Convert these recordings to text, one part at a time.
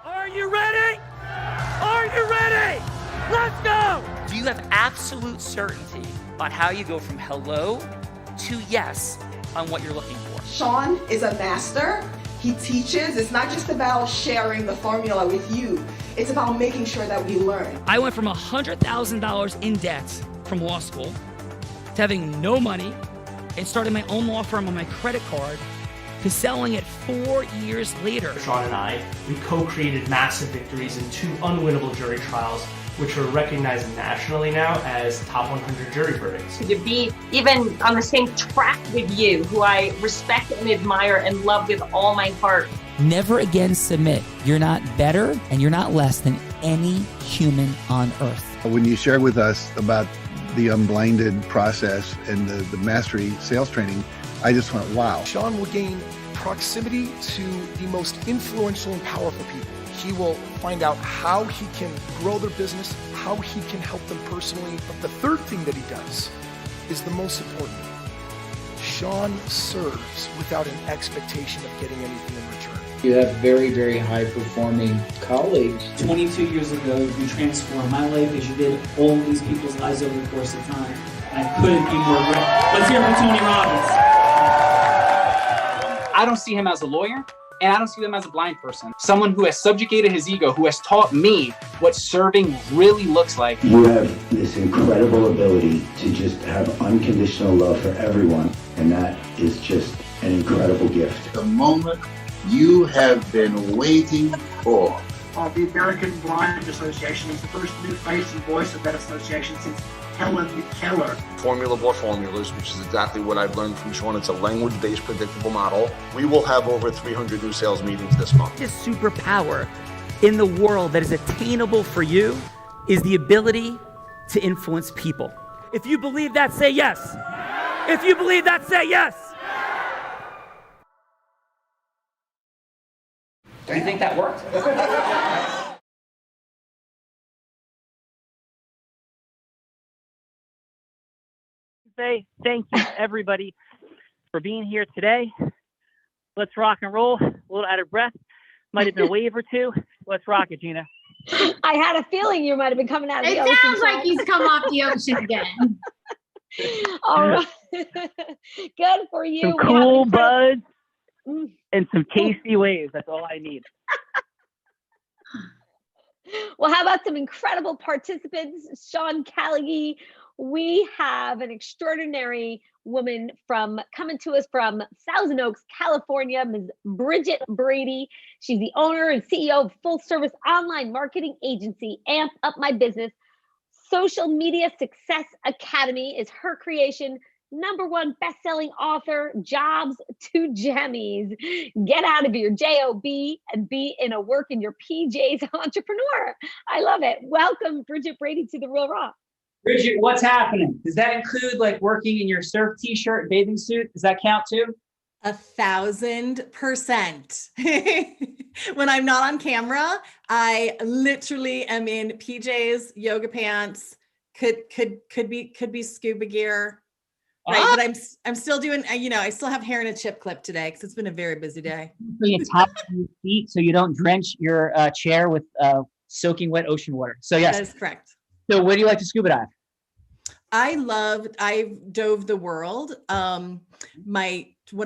Are you ready? Are you ready? Let's go! Do you have absolute certainty on how you go from hello to yes on what you're looking for? Sean is a master. He teaches. It's not just about sharing the formula with you. It's about making sure that we learn. I went from $100,000 in debt from law school to having no money and starting my own law firm on my credit card to selling it 4 years later. Sean and I, we co-created massive victories in 2 unwinnable jury trials, which are recognized nationally now as top 100 jury verdicts. To be even on the same track with you, who I respect and admire and love with all my heart. Never again submit. You're not better and you're not less than any human on earth. When you shared with us about the Unblinded process and the mastery sales training, I just went, wow. Sean will gain proximity to the most influential and powerful people. He will find out how he can grow their business, how he can help them personally. But the third thing that he does is the most important. Sean serves without an expectation of getting anything in return. You have very, very high-performing colleagues. 22 years ago, you transformed my life as you did all of these people's lives over the course of time. And I couldn't be more grateful. Let's hear from Tony Robbins. I don't see him as a lawyer, and I don't see him as a blind person. Someone who has subjugated his ego, who has taught me what serving really looks like. You have this incredible ability to just have unconditional love for everyone, and that is just an incredible gift. The moment you have been waiting for. The American Blind Association is the first new face and voice of that association since Helen Keller. Formula for formulas, which is exactly what I've learned from Sean. It's a language-based predictable model. We will have over 300 new sales meetings this month. This superpower in the world that is attainable for you is the ability to influence people. If you believe that, say yes. If you believe that, say yes. Do you think that worked? Say thank you everybody for being here today. Let's rock and roll. A little out of breath. Might have been a wave or two. Let's rock it, Gina. I had a feeling you might have been coming out of the ocean. It sounds like he's come off the ocean again. All right. Good for you. Some cool buds and some tasty waves. That's all I need. Well, how about some incredible participants? Sean Callaghy. We have an extraordinary woman coming to us from Thousand Oaks, California, Ms. Bridget Brady. She's the owner and CEO of full-service online marketing agency, Amp Up My Business. Social Media Success Academy is her creation. #1 best-selling author, Jobs to Jammies. Get out of your job and be in a work in your PJs entrepreneur. I love it. Welcome, Bridget Brady, to The Real Raw. Bridget, what's happening? Does that include like working in your surf t-shirt, bathing suit? Does that count too? 1,000%. When I'm not on camera, I literally am in PJs, yoga pants, could be scuba gear. Right, but I'm still doing, I still have hair in a chip clip today because it's been a very busy day. You top your feet so you don't drench your chair with soaking wet ocean water. So yes, that is correct. So where do you like to scuba dive? I dove the world. One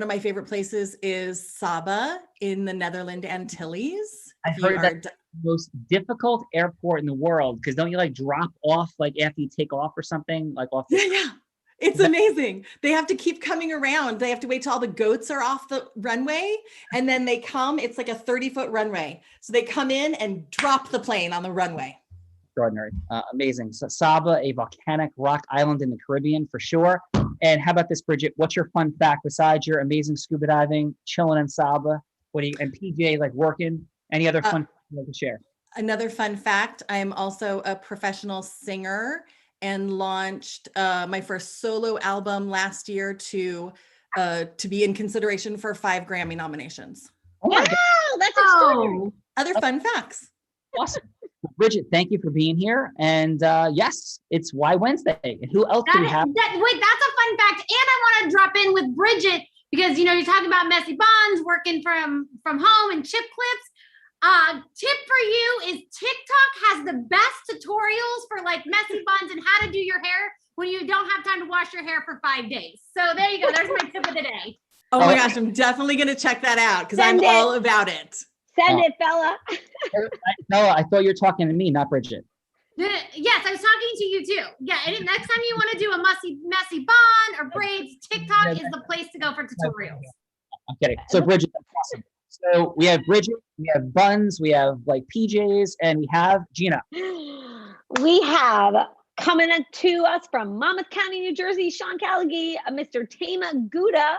of my favorite places is Saba in the Netherlands Antilles. I've heard that's the most difficult airport in the world because don't you like drop off like after you take off or something like off? Yeah. It's amazing. They have to keep coming around. They have to wait till all the goats are off the runway. And then they come, it's like a 30-foot runway. So they come in and drop the plane on the runway. Extraordinary. Amazing. So Saba, a volcanic rock island in the Caribbean for sure. And how about this, Bridget? What's your fun fact besides your amazing scuba diving, chilling in Saba? And PJ, like working? Any other fun you like to share? Another fun fact, I am also a professional singer and launched my first solo album last year to be in consideration for 5 Grammy nominations. Wow, that's extraordinary. Other fun facts. Awesome. Bridget, thank you for being here. And yes, it's Why Wednesday. And who else do we have? Wait, that's a fun fact. And I want to drop in with Bridget because, you're talking about messy bonds, working from home and chip clips. Tip the best tutorials for like messy buns and how to do your hair when you don't have time to wash your hair for 5 days. So there you go. There's my tip of the day. Oh my gosh, I'm definitely going to check that out because I'm all about it. Send it, Bella. Bella, I thought you were talking to me, not Bridget. Yes, I was talking to you too. Yeah, and next time you want to do a messy bun or braids, TikTok is the place to go for tutorials. I'm kidding. So Bridget, that's awesome. So we have Bridget, we have buns, we have like PJs, and we have Gina. We have coming to us from Monmouth County, New Jersey, Sean Callagy, Mr. Tama Gouda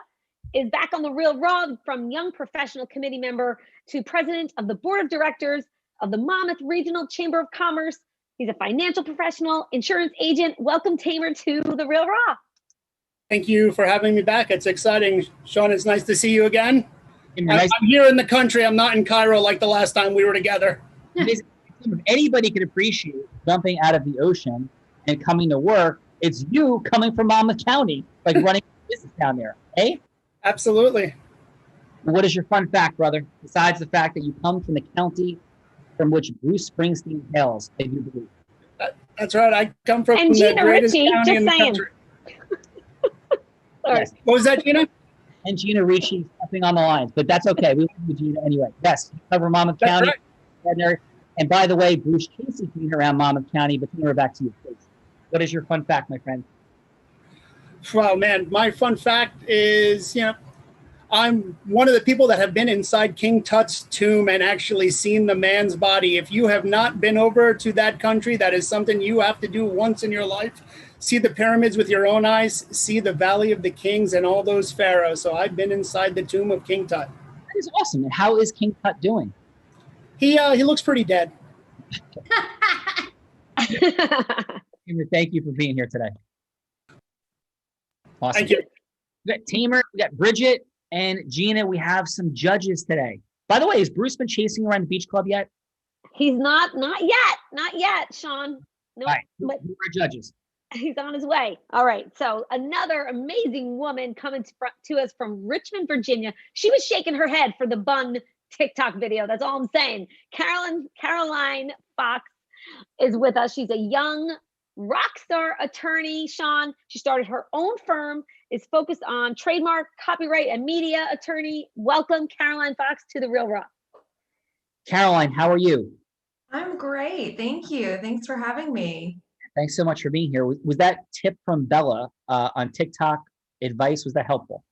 is back on the Real Raw, from young professional committee member to president of the board of directors of the Monmouth Regional Chamber of Commerce. He's a financial professional, insurance agent. Welcome, Tamer, to the Real Raw. Thank you for having me back. It's exciting. Sean, it's nice to see you again. I'm here in the country. I'm not in Cairo like the last time we were together. If anybody could appreciate jumping out of the ocean and coming to work, it's you coming from Monmouth County, like running a business down there, eh? Absolutely. What is your fun fact, brother? Besides the fact that you come from the county from which Bruce Springsteen hails, I do believe. That's right. I come from And the Gina greatest Ritchie, county just in the saying. country. Yes. What was that, Gina? And Gina Ricci stepping on the lines, but that's okay. We love you, Gina, anyway. Yes, you cover Monmouth County. Right. And by the way, Bruce Casey came around Monmouth County, but we're back to you, please. What is your fun fact, my friend? Wow, man. My fun fact is, I'm one of the people that have been inside King Tut's tomb and actually seen the man's body. If you have not been over to that country, that is something you have to do once in your life. See the pyramids with your own eyes, see the Valley of the Kings and all those pharaohs. So I've been inside the tomb of King Tut. That is awesome. And how is King Tut doing? He looks pretty dead. Thank you for being here today. Awesome. Thank you. We got Tamer, we got Bridget, and Gina. We have some judges today. By the way, has Bruce been chasing around the beach club yet? He's not yet, Sean. No, All right. but Who are judges? he's on his way. All right. So another amazing woman coming to us from Richmond, Virginia. She was shaking her head for the bun TikTok video. That's all I'm saying. Caroline Fox is with us. She's a young rock star attorney, Sean. She started her own firm, is focused on trademark, copyright, and media attorney. Welcome, Caroline Fox, to the Real Raw. Caroline, how are you? I'm great. Thank you. Thanks for having me. Thanks so much for being here. Was that tip from Bella on TikTok advice, was that helpful?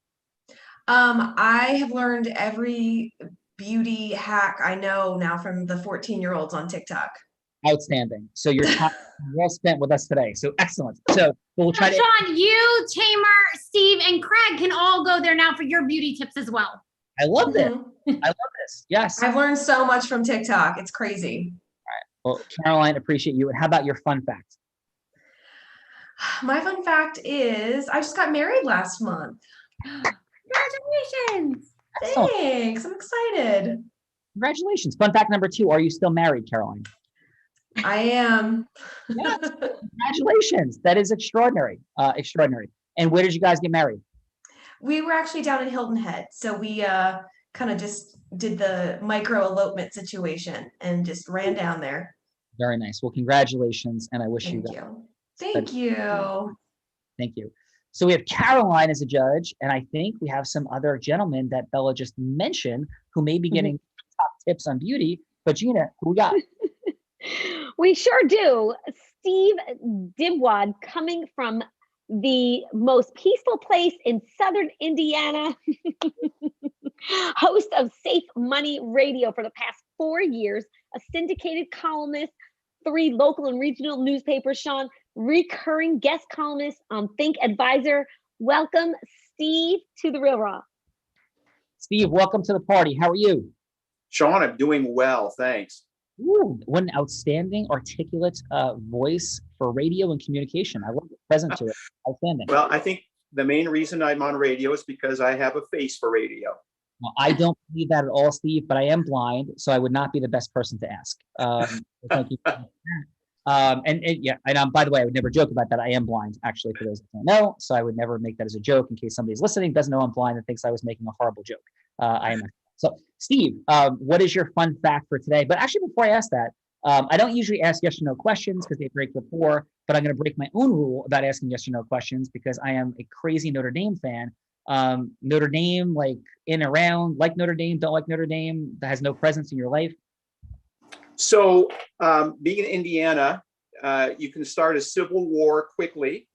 I have learned every beauty hack I know now from the 14-year-olds on TikTok. Outstanding. So your time well spent with us today. So excellent. So we'll try to. Sean, you, Tamer, Steve, and Craig can all go there now for your beauty tips as well. I love this. I love this. Yes. I've learned so much from TikTok. It's crazy. Well, Caroline, appreciate you. And how about your fun fact? My fun fact is I just got married last month. Congratulations. Thanks. I'm excited. Congratulations. Fun fact number 2. Are you still married, Caroline? I am. Yes. Congratulations. That is extraordinary. Extraordinary. And where did you guys get married? We were actually down in Hilton Head. So we kind of just did the micro elopement situation and just ran down there. Very nice. Well, congratulations. And I wish Thank you. you. Thank you. Thank you. So we have Caroline as a judge, and I think we have some other gentlemen that Bella just mentioned who may be getting top tips on beauty. But Gina, who we got? We sure do. Steve Dibwad, coming from the most peaceful place in southern Indiana, host of Safe Money Radio for the past 4 years, a syndicated columnist, 3 local and regional newspapers, Sean, recurring guest columnist on Think Advisor. Welcome, Steve, to the Real Raw. Steve, welcome to the party. How are you? Sean, I'm doing well, thanks. Ooh, what an outstanding, articulate voice for radio and communication. I love it. Present to it. Outstanding. Well, I think the main reason I'm on radio is because I have a face for radio. Well, I don't believe that at all, Steve, but I am blind, so I would not be the best person to ask. Thank you. And by the way, I would never joke about that. I am blind, actually, for those that don't know. So I would never make that as a joke in case somebody's listening, doesn't know I'm blind, and thinks I was making a horrible joke. I am. So, Steve, what is your fun fact for today? But actually, before I ask that, I don't usually ask yes or no questions because they break rapport, but I'm going to break my own rule about asking yes or no questions because I am a crazy Notre Dame fan. Notre Dame, like in around, like Notre Dame, don't like Notre Dame, that has no presence in your life. So being in Indiana, you can start a civil war quickly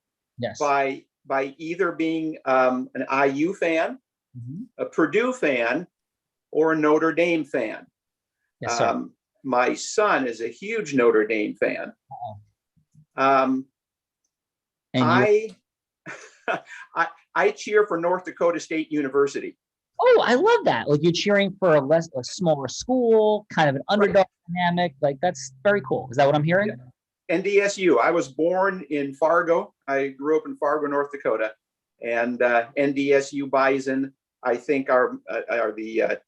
by either being an IU fan, a Purdue fan, or a Notre Dame fan. Yes, sir. My son is a huge Notre Dame fan. I cheer for North Dakota State University. Oh, I love that. Like you're cheering for a smaller school, kind of an underdog dynamic. Like that's very cool. Is that what I'm hearing? NDSU. I was born in Fargo. I grew up in Fargo, North Dakota, and NDSU Bison, I think, are the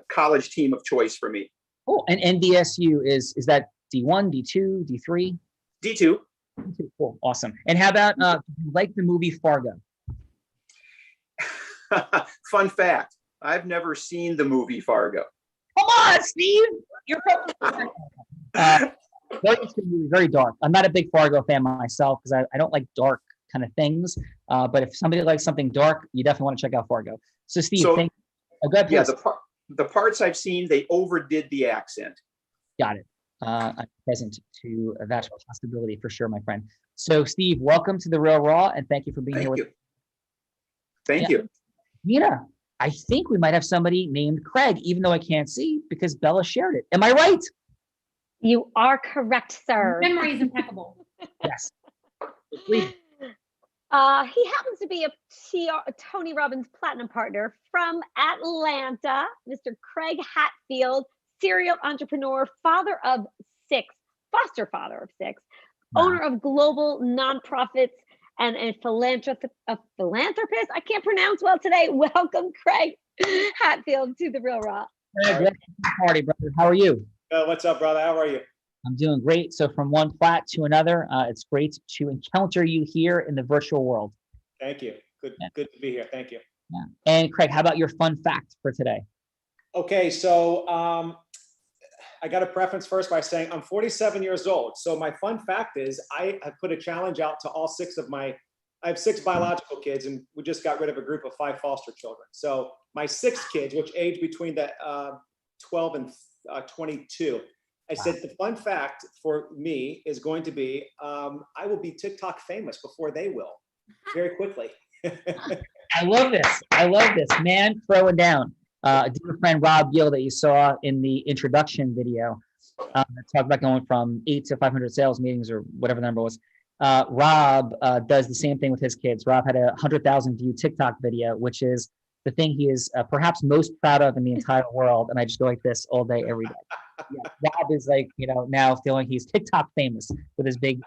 college team of choice for me. Oh, and NDSU is that D1, D2, D3? D2. D2. Cool, awesome. And how about do you like the movie Fargo? Fun fact: I've never seen the movie Fargo. Come on, Steve. You're very interesting movie, very dark. I'm not a big Fargo fan myself because I don't like dark kind of things. But if somebody likes something dark, you definitely want to check out Fargo. So, Steve, go ahead, please. Yeah, the parts I've seen, they overdid the accent. Got it. I'm present to that possibility for sure, my friend. So, Steve, welcome to The Real Raw, and thank you for being here with us. Thank you. Nina, I think we might have somebody named Craig, even though I can't see because Bella shared it. Am I right? You are correct, sir. Memory is impeccable. Yes. Please. He happens to be a Tony Robbins Platinum partner from Atlanta, Mr. Craig Hatfield, serial entrepreneur, father of 6, foster father of 6, owner of global nonprofits, and a philanthropist. I can't pronounce well today. Welcome, Craig Hatfield, to The Real Raw. Craig, welcome to the party, brother. How are you? What's up, brother? How are you? I'm doing great. So from one plat to another, it's great to encounter you here in the virtual world. Thank you. Good to be here. Thank you. Yeah. And Craig, how about your fun fact for today? Okay, so I got to preference first by saying I'm 47 years old. So my fun fact is I have put a challenge out to all 6 of I have 6 biological kids, and we just got rid of a group of 5 foster children. So my 6 kids, which age between the 12 and 22, I said the fun fact for me is going to be I will be TikTok famous before they will, very quickly. I love this. I love this. Man, throwing down. Dear friend Rob Gill that you saw in the introduction video that talked about going from 8 to 500 sales meetings or whatever the number was. Rob does the same thing with his kids. Rob had a 100,000 view TikTok video, which is the thing he is perhaps most proud of in the entire world. And I just go like this all day, every day. Yeah, Rob is like, now feeling he's TikTok famous with his big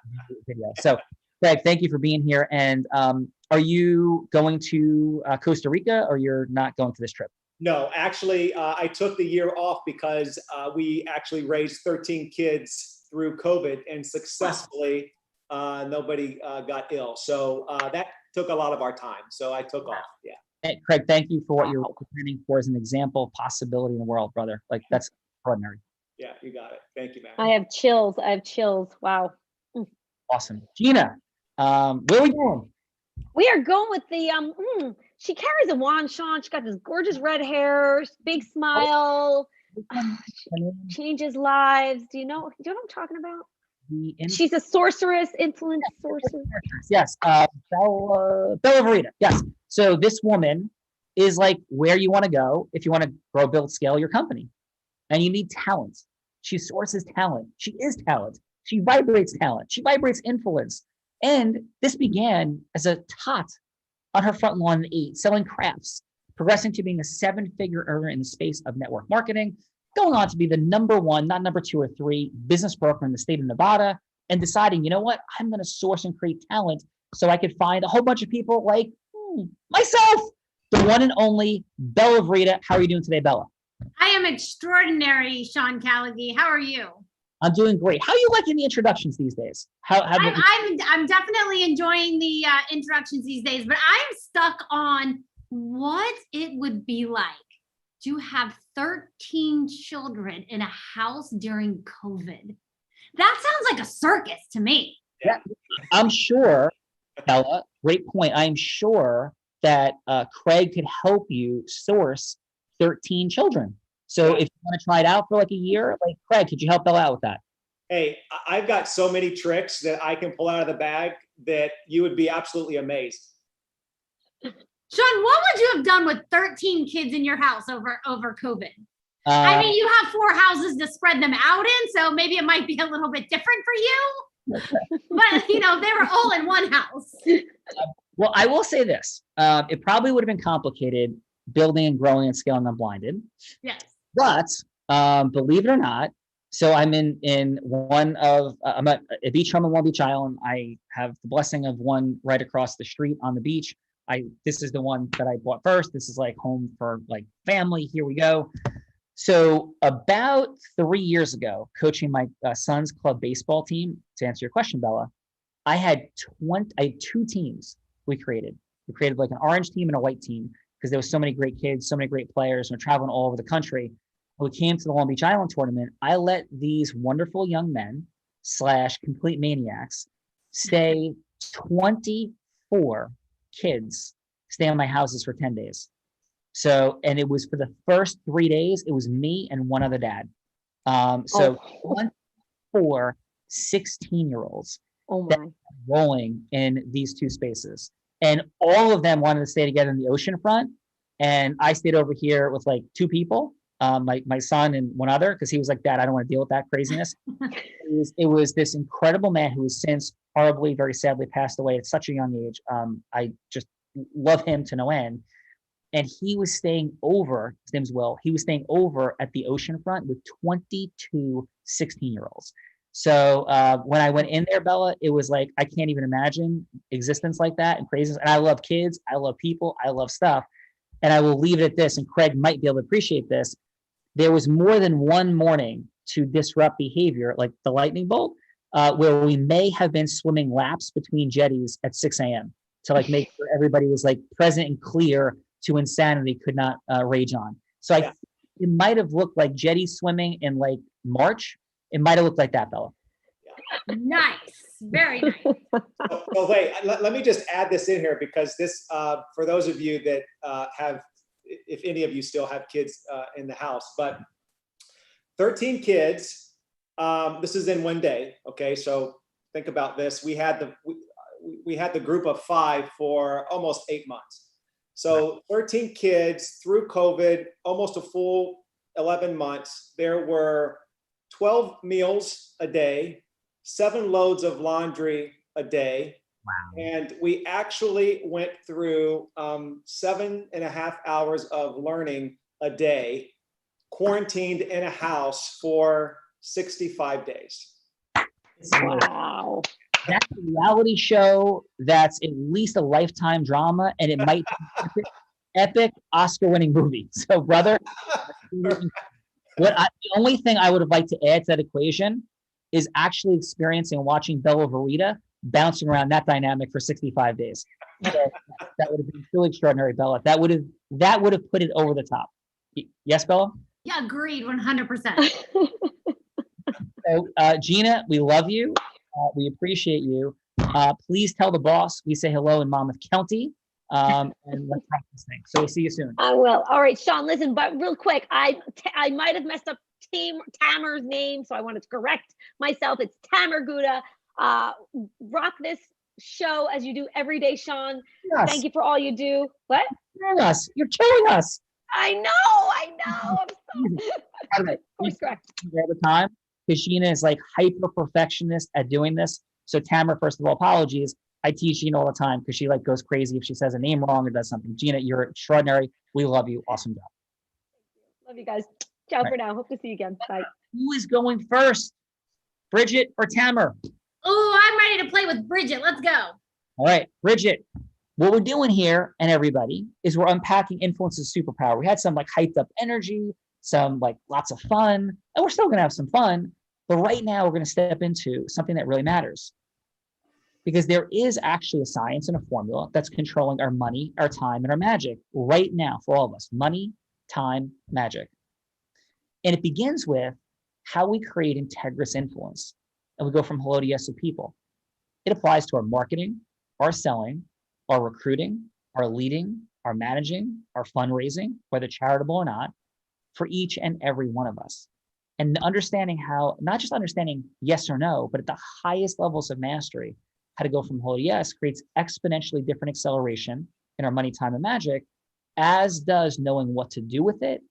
video. So, Craig, thank you for being here. And are you going to Costa Rica, or you're not going to this trip? No, actually, I took the year off because we actually raised 13 kids through COVID, and successfully nobody got ill. So that took a lot of our time. So I took off. Yeah. Hey, Craig, thank you for what you're presenting for as an example of possibility in the world, brother. Like, that's extraordinary. Yeah, you got it. Thank you, man. I have chills. Wow. Awesome. Gina, where are we going? We are going with the she carries a wand, Sean. She got this gorgeous red hair, big smile. She changes lives. Do you know what I'm talking about? She's a sorceress, influence sorceress. Yes, Bella Verita. Yes. So this woman is like where you want to go if you want to grow, build, scale your company. And you need talent. She sources talent. She is talent. She vibrates talent. She vibrates influence. And this began as a tot on her front lawn at 8, selling crafts, progressing to being a 7-figure earner in the space of network marketing, going on to be the #1, not number 2 or 3, business broker in the state of Nevada, and deciding, you know what, I'm going to source and create talent so I could find a whole bunch of people like myself, the one and only Bella Verita. How are you doing today, Bella? I am extraordinary, Sean Callagy. How are you? I'm doing great. How are you liking the introductions these days? I'm definitely enjoying the introductions these days, but I'm stuck on what it would be like to have 13 children in a house during COVID. That sounds like a circus to me. Yeah, I'm sure, Bella, great point. I'm sure that Craig could help you source 13 children. So if you want to try it out for like a year, like Craig, could you help Bella out with that? Hey, I've got so many tricks that I can pull out of the bag that you would be absolutely amazed. Sean, what would you have done with 13 kids in your house over COVID? I mean, you have 4 houses to spread them out in, so maybe it might be a little bit different for you. But, you know, they were all in one house. Well, I will say this. It probably would have been complicated building and growing and scaling Unblinded. Yes. But believe it or not, so I'm in one of, I'm at a beach home in Long Beach Island. I have the blessing of one right across the street on the beach. This is the one that I bought first. This is like home for like family. Here we go. So about 3 years ago, coaching my son's club baseball team, to answer your question, Bella, I had 2 teams we created. We created like an orange team and a white team because there was so many great kids, so many great players, and we're traveling all over the country. When we came to the Long Beach Island tournament, I let these wonderful young men / complete maniacs stay 24 kids stay on my houses for 10 days. So, and it was for the first 3 days, it was me and one other dad. 4 16-year-olds that were rolling in these 2 spaces. And all of them wanted to stay together in the ocean front. And I stayed over here with like 2 people, my son and one other, because he was like, Dad, I don't want to deal with that craziness. It was this incredible man who has since horribly, very sadly passed away at such a young age. I just love him to no end. And he was staying over, his name's Will, he was staying over at the oceanfront with 22 16-year-olds. So when I went in there, Bella, it was like, I can't even imagine existence like that and craziness. And I love kids, I love people, I love stuff. And I will leave it at this, and Craig might be able to appreciate this. There was more than one morning to disrupt behavior, like the lightning bolt, where we may have been swimming laps between jetties at 6 a.m. to like make sure everybody was like present and clear to insanity could not rage on. So it might have looked like jetty swimming in like March. It might have looked like that, Bella. Nice. Very nice. Well, wait, let me just add this in here because this, for those of you that have, if any of you still have kids in the house, but 13 kids, this is in one day. Okay. So think about this. We had the group of 5 for almost 8 months. So 13 kids through COVID, almost a full 11 months. There were 12 meals a day, 7 loads of laundry a day. Wow. And we actually went through 7.5 hours of learning a day, quarantined in a house for 65 days. Wow. That's a reality show that's at least a Lifetime drama, and it might be an epic Oscar-winning movie. So, brother, the only thing I would have liked to add to that equation is actually experiencing and watching Bella Verita bouncing around that dynamic for 65 days. So that would have been truly extraordinary, Bella. That would have put it over the top. Yes, Bella? Yeah, agreed, 100%. So, Gina, we love you. We appreciate you. Please tell the boss we say hello in Monmouth County. And let's rock this thing. So we'll see you soon. I will. All right, Sean, listen, but real quick, I might have messed up Tamer's name, so I wanted to correct myself. It's Tamer Gouda. Rock this show as you do every day, Sean. Yes. Thank you for all you do. What? You're killing us. I know. I'm so course correct. All the time. Because Gina is like hyper perfectionist at doing this. So Tamer, first of all, apologies. I teach Gina all the time because she like goes crazy if she says a name wrong or does something. Gina, you're extraordinary. We love you. Awesome job. Love you guys. Ciao for now. Hope to see you again. Bye. Who is going first? Bridget or Tamer? Oh, I'm ready to play with Bridget. Let's go. All right, Bridget. What we're doing here, and everybody, is we're unpacking influence's superpower. We had some like hyped up energy, some like lots of fun, and we're still going to have some fun. But right now, we're going to step into something that really matters. Because there is actually a science and a formula that's controlling our money, our time, and our magic right now for all of us. Money, time, magic. And it begins with how we create integrous influence. and we go from hello to yes to people. It applies to our marketing, our selling, our recruiting, our leading, our managing, our fundraising, whether charitable or not, for each and every one of us. And understanding how, not just understanding yes or no, but at the highest levels of mastery, how to go from hello to yes creates exponentially different acceleration in our money, time, and magic, as does knowing what to do with it.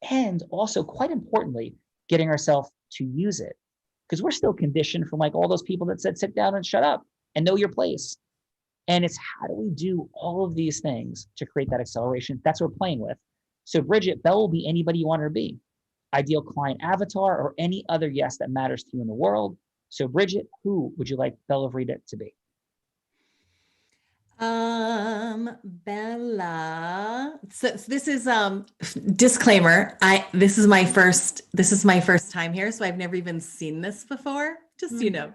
And also, quite importantly, getting ourselves to use it. Because we're still conditioned from like all those people that said, sit down and shut up and know your place. And it's how do we do all of these things to create that acceleration? That's what we're playing with. So Bridget, Belle will be anybody you want her to be. Ideal client avatar or any other yes that matters to you in the world. So Bridget, who would you like Bella Rita to be? Bella. So this is disclaimer. This is my first time here, so I've never even seen this before. Just you know,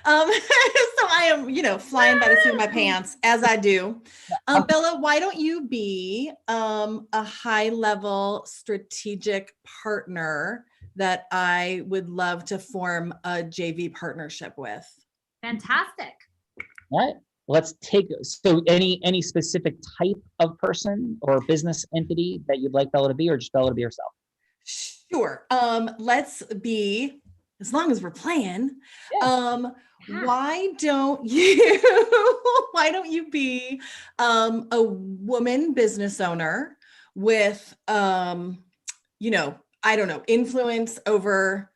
so I am flying by the seat of my pants as I do. Bella, why don't you be a high level strategic partner that I would love to form a JV partnership with? Fantastic. All right. Let's take, so any specific type of person or business entity that you'd like Bella to be, or just Bella to be herself? Sure. Let's be, as long as we're playing, why don't you be a woman business owner with I don't know, influence over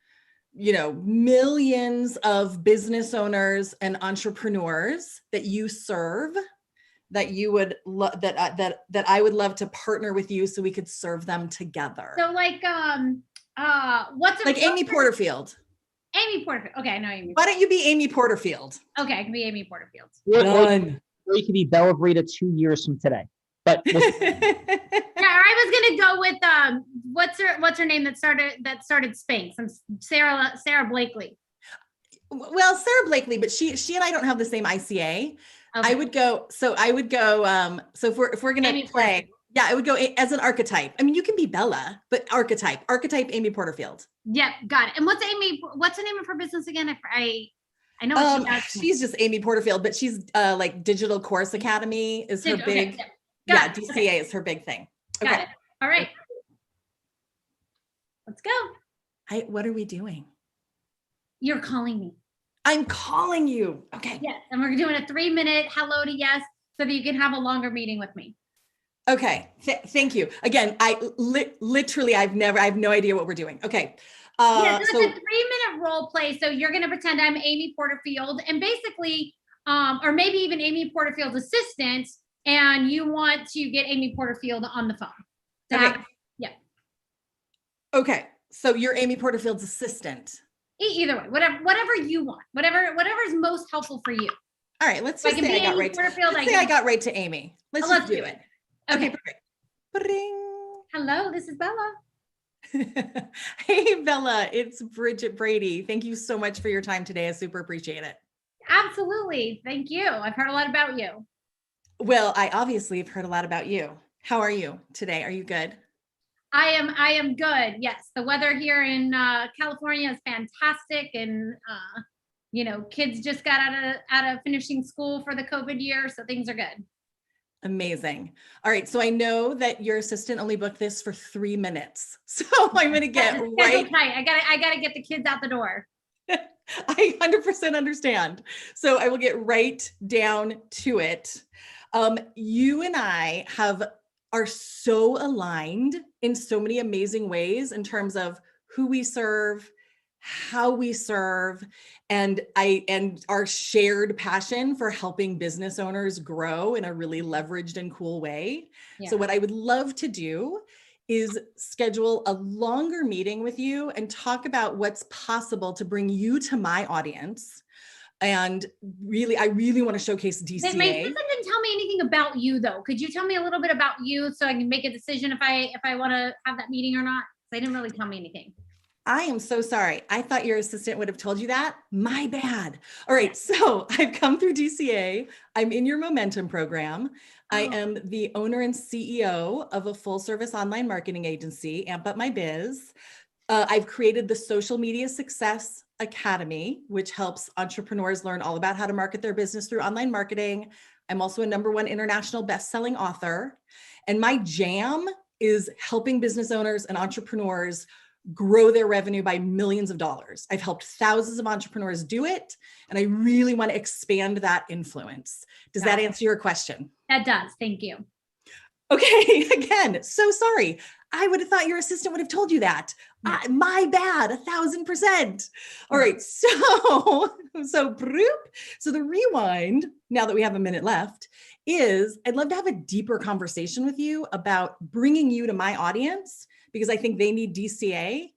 millions of business owners and entrepreneurs that you serve, that you would that I would love to partner with you so we could serve them together. So like Amy Porterfield. Amy Porterfield. Okay, I know Amy. Why don't you be Amy Porterfield? Okay, I can be Amy Porterfield. Done. Or you could be Bella Rita 2 years from today. But yeah, I was gonna go with what's her name that started Spanx? Sarah Blakely. Well, Sarah Blakely, but she and I don't have the same ICA. Okay. I would go. So if we're gonna Amy play, I would go as an archetype. I mean, you can be Bella, but archetype Amy Porterfield. Yep, got it. And what's the name of her business again? I know what she does. She's just Amy Porterfield, but she's like Digital Course Academy is her big. Okay. Yeah, DCA is her big thing. Okay. Got it. All right. Let's go. What are we doing? You're calling me. I'm calling you. Okay. Yes. And we're doing a 3-minute hello to yes so that you can have a longer meeting with me. Okay. Thank you. Again, I literally, I have no idea what we're doing. Okay. So it's a 3-minute role play. So you're going to pretend I'm Amy Porterfield and basically, or maybe even Amy Porterfield's assistant, and you want to get Amy Porterfield on the phone. Okay. Yeah. Okay. So you're Amy Porterfield's assistant. Either way, whatever you want, whatever is most helpful for you. All right. Let's just say I got right. I got right to Amy. Let's just do it. Okay. Perfect. Ba-ding. Hello, this is Bella. Hey, Bella, it's Bridget Brady. Thank you so much for your time today. I super appreciate it. Absolutely. Thank you. I've heard a lot about you. Well, I obviously have heard a lot about you. How are you today? Are you good? I am good. Yes. The weather here in California is fantastic. And, kids just got out of finishing school for the COVID year. So things are good. Amazing. All right. So I know that your assistant only booked this for 3 minutes. So I'm going to get right. I gotta get the kids out the door. I 100% understand. So I will get right down to it. You and I are so aligned in so many amazing ways in terms of who we serve, how we serve, and our shared passion for helping business owners grow in a really leveraged and cool way. Yeah. So what I would love to do is schedule a longer meeting with you and talk about what's possible to bring you to my audience. And I really want to showcase DCA. My assistant didn't tell me anything about you though. Could you tell me a little bit about you so I can make a decision if I want to have that meeting or not? They didn't really tell me anything. I am so sorry. I thought your assistant would have told you that. My bad. All right. So I've come through DCA. I'm in your Momentum program. I am the owner and CEO of a full service online marketing agency, Amp Up My Biz. I've created the Social Media Success Academy, which helps entrepreneurs learn all about how to market their business through online marketing. I'm also a #1 international best-selling author. And my jam is helping business owners and entrepreneurs grow their revenue by millions of dollars. I've helped thousands of entrepreneurs do it, and I really want to expand that influence. Does that answer your question? That does. Thank you. Okay, again, so sorry. I would have thought your assistant would have told you that. My bad, 1,000%. All right, so the rewind, now that we have a minute left, is I'd love to have a deeper conversation with you about bringing you to my audience, because I think they need DCA,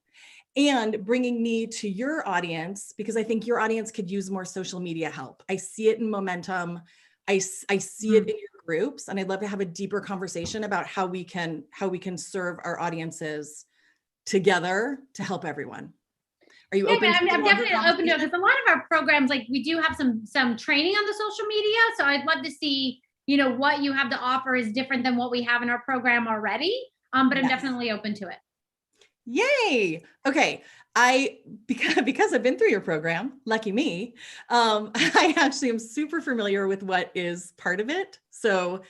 and bringing me to your audience, because I think your audience could use more social media help. I see it in Momentum. I see it in your groups, and I'd love to have a deeper conversation about how we can serve our audiences together to help everyone. Are you open? I'm definitely open to it, because a lot of our programs, like we do have some training on the social media. So I'd love to see, what you have to offer is different than what we have in our program already. But I'm definitely open to it. Yay. Okay. Because I've been through your program, lucky me, I actually am super familiar with what is part of it. So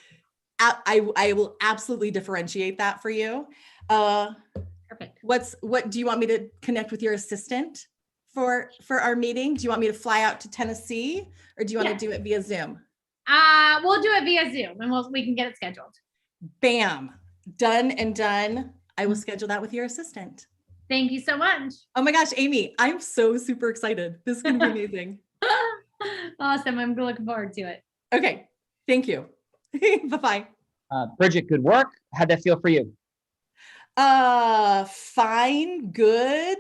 I will absolutely differentiate that for you. Perfect. What do you want me to connect with your assistant for our meeting? Do you want me to fly out to Tennessee, or do you want to do it via Zoom? We'll do it via Zoom, and we can get it scheduled. Bam. Done and done. I will schedule that with your assistant. Thank you so much. Oh my gosh, Amy, I'm so super excited. This is going to be amazing. Awesome. I'm looking forward to it. Okay. Thank you. Bye-bye. Bridget, good work. How'd that feel for you? Fine, good.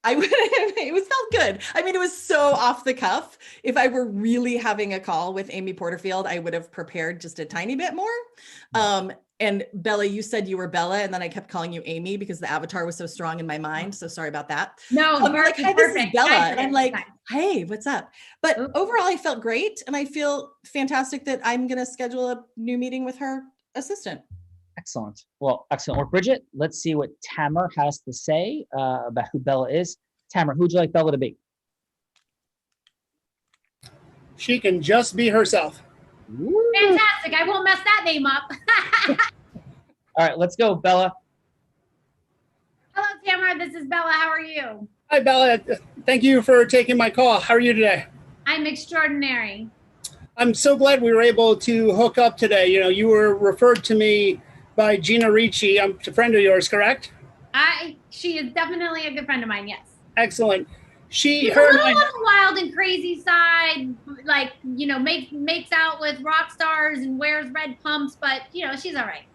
It felt good. I mean, it was so off the cuff. If I were really having a call with Amy Porterfield, I would have prepared just a tiny bit more. And Bella, you said you were Bella, and then I kept calling you Amy because the avatar was so strong in my mind. So sorry about that. No, I'm like, hi, this is Bella. And I'm like, Nice. hey, what's up? But overall, I felt great. And I feel fantastic that I'm going to schedule a new meeting with her assistant. Excellent. Well, excellent work, Bridget. Let's see what Tamer has to say about who Bella is. Tamer, who'd you like Bella to be? She can just be herself. Fantastic. I won't mess that name up. All right, let's go, Bella. Hello, Tamara. This is Bella. How are you? Hi, Bella. Thank you for taking my call. How are you today? I'm extraordinary. I'm so glad we were able to hook up today. You were referred to me by Gina Ricci. I'm a friend of yours, correct? She is definitely a good friend of mine, yes. Excellent. She's a little on the wild and crazy side, like, makes out with rock stars and wears red pumps, but, she's all right.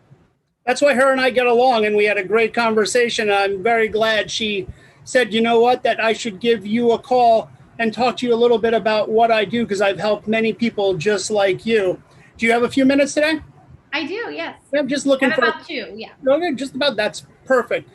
That's why her and I get along, and we had a great conversation. I'm very glad she said, you know what, that I should give you a call and talk to you a little bit about what I do, because I've helped many people just like you. Do you have a few minutes today? I do, yes. I'm just looking for about 2, yeah. Okay, just about. That's perfect.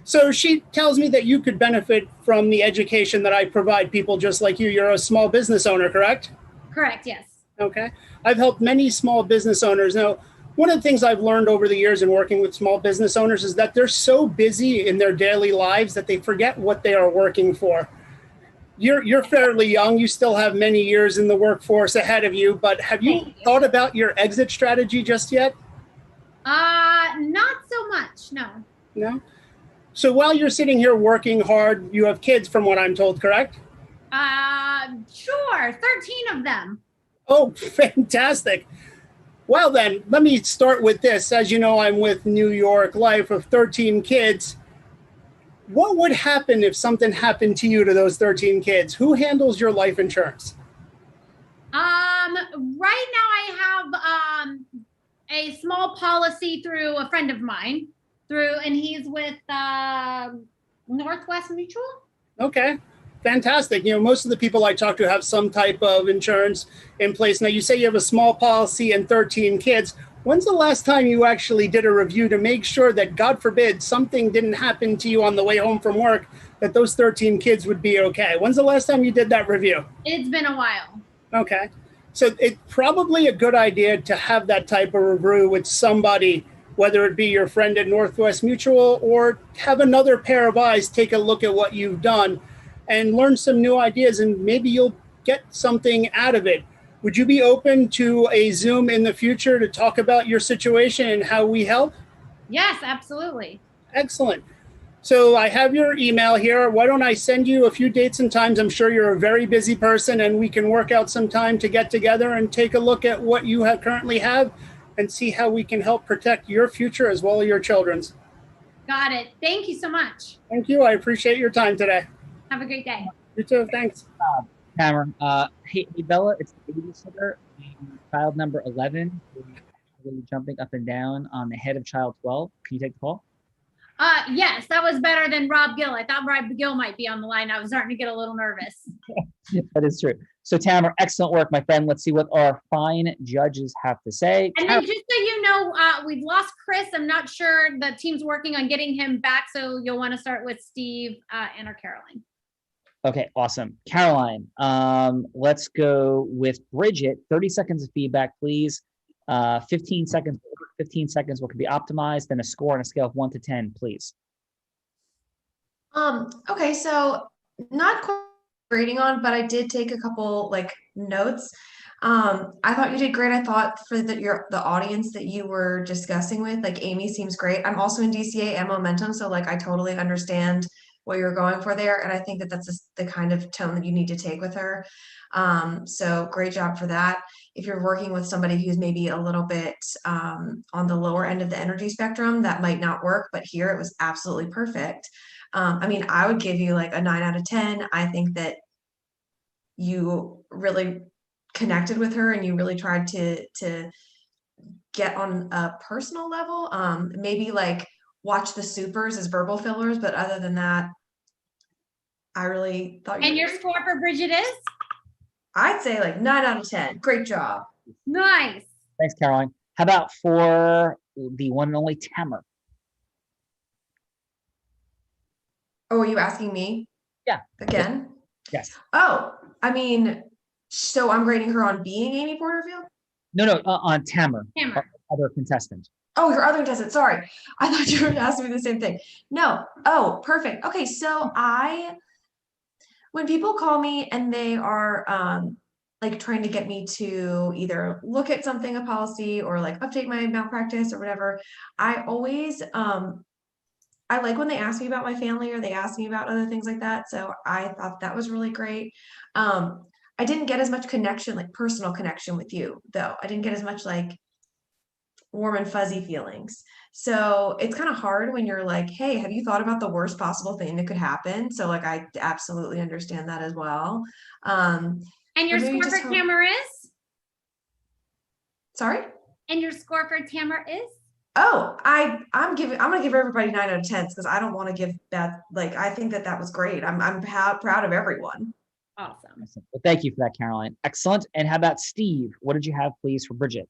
So she tells me that you could benefit from the education that I provide people just like you. You're a small business owner, correct? Correct, yes. Okay. I've helped many small business owners. Now, one of the things I've learned over the years in working with small business owners is that they're so busy in their daily lives that they forget what they are working for. You're fairly young. You still have many years in the workforce ahead of you, but have you thought about your exit strategy just yet? Not so much, no. No? So while you're sitting here working hard, you have kids from what I'm told, correct? Sure, 13 of them. Oh, fantastic. Well then, let me start with this. As you know, I'm with New York Life of 13 kids. What would happen if something happened to you to those 13 kids? Who handles your life insurance? Right now I have a small policy through a friend of mine, and he's with Northwest Mutual. Okay, fantastic. Most of the people I talk to have some type of insurance in place. Now, you say you have a small policy and 13 kids. When's the last time you actually did a review to make sure that, God forbid, something didn't happen to you on the way home from work, that those 13 kids would be okay? When's the last time you did that review? It's been a while. Okay. So it's probably a good idea to have that type of review with somebody whether it be your friend at Northwest Mutual or have another pair of eyes take a look at what you've done and learn some new ideas, and maybe you'll get something out of it. Would you be open to a Zoom in the future to talk about your situation and how we help? Yes, absolutely. Excellent. So I have your email here. Why don't I send you a few dates and times? I'm sure you're a very busy person, and we can work out some time to get together and take a look at what you currently have and see how we can help protect your future as well as your children's. Got it. Thank you so much. Thank you. I appreciate your time today. Have a great day. You too. Thanks. Cameron, hey Bella, it's the babysitter, child number 11, really jumping up and down on the head of child 12. Can you take the call? Yes, that was better than Rob Gill. I thought Rob Gill might be on the line. I was starting to get a little nervous. That is true. So Tamara, excellent work, my friend. Let's see what our fine judges have to say. And then just so you know, we've lost Chris. I'm not sure the team's working on getting him back. So you'll want to start with Steve and or Caroline. Okay, awesome. Caroline, let's go with Bridget. 30 seconds of feedback, please. 15 seconds what can be optimized, then a score on a scale of 1 to 10, please. Okay, so not quite grading on, but I did take a couple notes. I thought you did great. I thought for the audience that you were discussing with, Amy seems great. I'm also in DCA and Momentum, so I totally understand what you're going for there, and I think that that's the kind of tone that you need to take with her. So great job for that. If you're working with somebody who's maybe a little bit on the lower end of the energy spectrum, that might not work, but here it was absolutely perfect. I would give you a 9 out of 10. I think that you really connected with her and you really tried to get on a personal level. Maybe watch the supers as verbal fillers, but other than that, I really thought. And your score for Bridget is? I'd say 9 out of 10. Great job. Nice. Thanks, Caroline. How about for the one and only Tamara? Oh, are you asking me? Yeah. Again? Yes. Oh, so I'm grading her on being Amy Porterfield? No, on Tamara. Tamara. Other contestant. Oh, your other contestant. Sorry. I thought you were asking me the same thing. No. Oh, perfect. Okay, so when people call me and they are trying to get me to either look at something, a policy, or update my malpractice or whatever, I always I like when they ask me about my family or they ask me about other things like that. So I thought that was really great. I didn't get as much connection, personal connection with you, though. I didn't get as much warm and fuzzy feelings. So it's kind of hard when you're hey, have you thought about the worst possible thing that could happen? So I absolutely understand that as well. And your score for Tamara is? Sorry? And your score for Tamara is? Oh, I'm gonna give everybody 9 out of 10 because I don't want to give bad. I think that was great. I'm proud of everyone. Awesome. Well, thank you for that, Caroline. Excellent. And how about Steve? What did you have, please, for Bridget?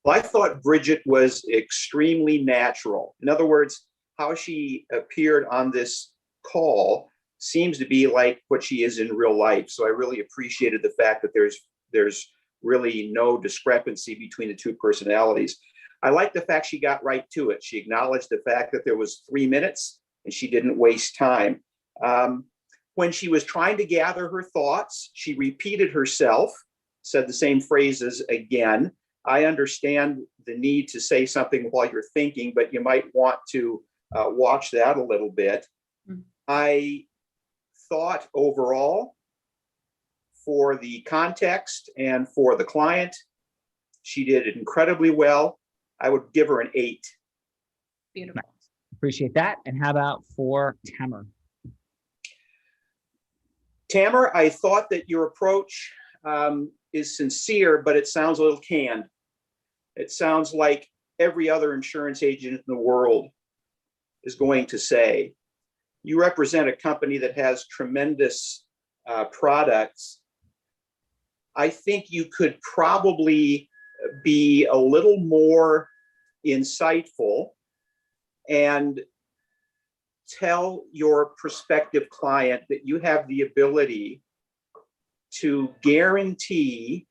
Well, I thought Bridget was extremely natural. In other words, how she appeared on this call seems to be like what she is in real life. So I really appreciated the fact that there's really no discrepancy between the two personalities. I like the fact she got right to it. She acknowledged the fact that there was 3 minutes and she didn't waste time. When she was trying to gather her thoughts, she repeated herself, said the same phrases again. I understand the need to say something while you're thinking, but you might want to watch that a little bit. Mm-hmm. I thought overall, for the context and for the client, she did it incredibly well. I would give her an 8. Beautiful. Appreciate that. And how about for Tamara? Tamara, I thought that your approach is sincere, but it sounds a little canned. It sounds like every other insurance agent in the world is going to say. You represent a company that has tremendous products. I think you could probably be a little more insightful and tell your prospective client that you have the ability to guarantee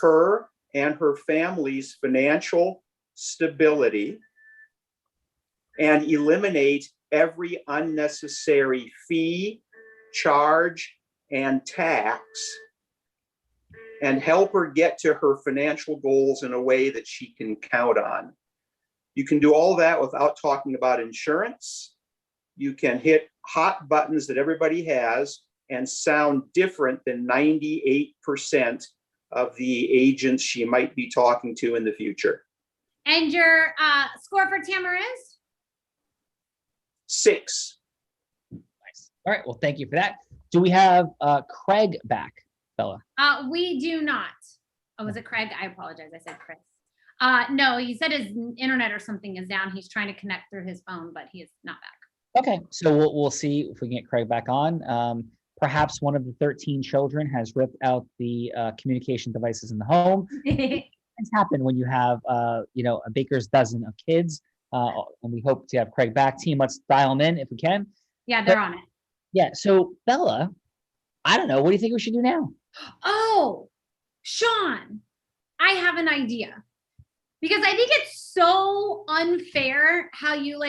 her and her family's financial stability, and eliminate every unnecessary fee, charge, and tax, and help her get to her financial goals in a way that she can count on. You can do all that without talking about insurance. You can hit hot buttons that everybody has and sound different than 98% of the agents she might be talking to in the future. And your score for Tamara is? 6. Nice. All right. Well, thank you for that. Do we have Craig back, Bella? We do not. Oh, was it Craig? I apologize. I said Chris. No, he said his internet or something is down. He's trying to connect through his phone, but he is not back. Okay. So we'll see if we can get Craig back on. Perhaps one of the 13 children has ripped out the communication devices in the home. Things happen when you have, a baker's dozen of kids. And we hope to have Craig back. Team, let's dial him in if we can. Yeah, they're on it. Yeah. So Bella, I don't know. What do you think we should do now? Oh, Sean, I have an idea. Because I think it's so unfair how you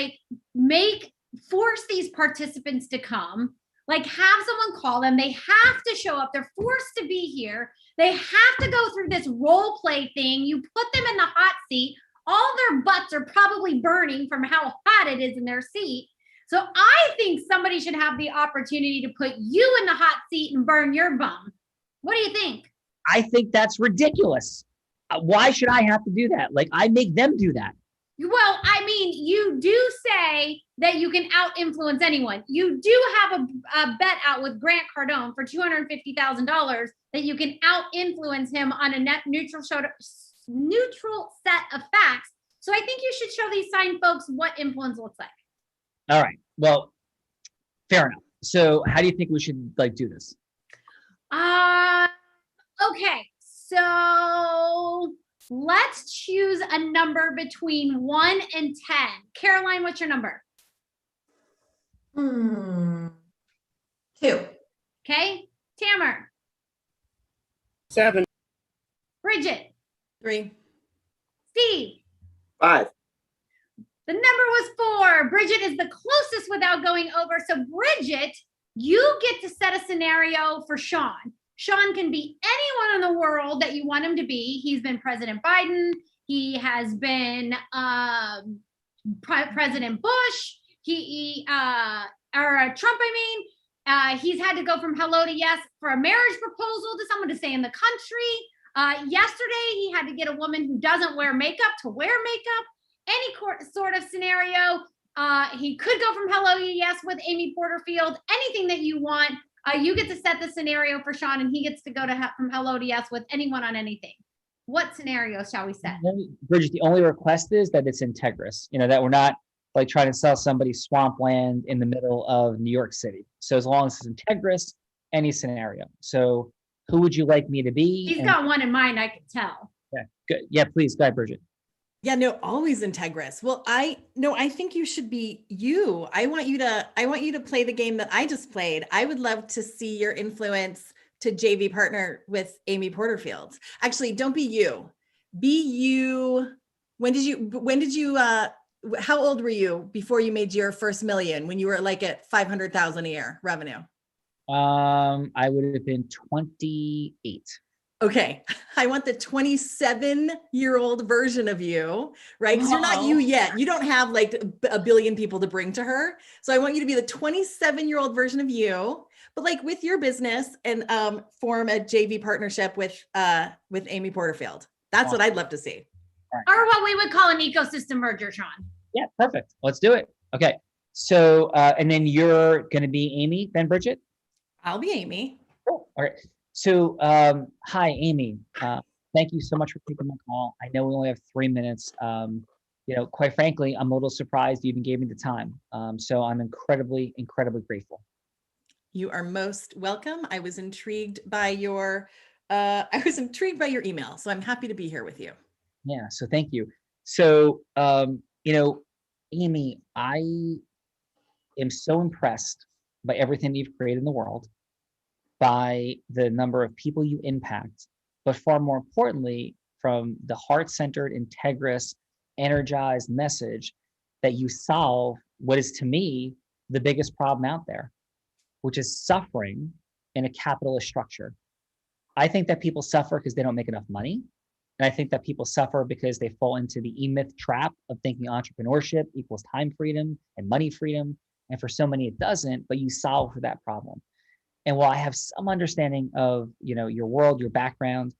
force these participants to come, have someone call them. They have to show up. They're forced to be here. They have to go through this role play thing. You put them in the hot seat. All their butts are probably burning from how hot it is in their seat. So I think somebody should have the opportunity to put you in the hot seat and burn your bum. What do you think? I think that's ridiculous. Why should I have to do that? I make them do that. Well, I mean, you do say that you can out-influence anyone. You do have a bet out with Grant Cardone for $250,000 that you can out-influence him on a net neutral set of facts. So I think you should show these sign folks what influence looks like. All right. Well, fair enough. So how do you think we should do this? Okay. So let's choose a number between 1 and 10. Caroline, what's your number? 2. Okay. Tamer. 7. Bridget. 3. Steve. 5. The number was 4. Bridget is the closest without going over. So Bridget, you get to set a scenario for Sean. Sean can be anyone in the world that you want him to be. He's been President Biden. He has been President Bush. Trump, he's had to go from hello to yes for a marriage proposal to someone to stay in the country. Yesterday, he had to get a woman who doesn't wear makeup to wear makeup. Any sort of scenario. He could go from hello to yes with Amy Porterfield. Anything that you want. You get to set the scenario for Sean, and he gets to go from hello to yes with anyone on anything. What scenario shall we set? Bridget, the only request is that it's integrous. That we're not trying to sell somebody swampland in the middle of New York City. So as long as it's integrous, any scenario. So who would you like me to be? He's got one in mind, I can tell. Yeah, good. Yeah, please, go ahead, Bridget. Yeah, no, always integrous. Well, I think you should be you. I want you to play the game that I just played. I would love to see your influence to JV partner with Amy Porterfield. Actually, don't be you. Be you. When did you how old were you before you made your first million, when you were at 500,000 a year revenue? I would have been 28. Okay. I want the 27-year-old version of you, right? Because you're not you yet. You don't have a billion people to bring to her. So I want you to be the 27-year-old version of you, but with your business and form a JV partnership with Amy Porterfield. That's what I'd love to see. Or what we would call an ecosystem merger, Sean. Yeah, perfect. Let's do it. Okay. So, and then you're going to be Amy, then Bridget? I'll be Amy. Cool. All right. So, hi, Amy. Thank you so much for taking my call. I know we only have 3 minutes. Quite frankly, I'm a little surprised you even gave me the time. So I'm incredibly, incredibly grateful. You are most welcome. I was intrigued by your email. So I'm happy to be here with you. Yeah. So thank you. So, Amy, I am so impressed by everything you've created in the world, by the number of people you impact, but far more importantly, from the heart-centered, integrous, energized message that you solve what is, to me, the biggest problem out there, which is suffering in a capitalist structure. I think that people suffer because they don't make enough money. And I think that people suffer because they fall into the E-Myth trap of thinking entrepreneurship equals time freedom and money freedom. And for so many, it doesn't, but you solve for that problem. And while I have some understanding of, your world, your background,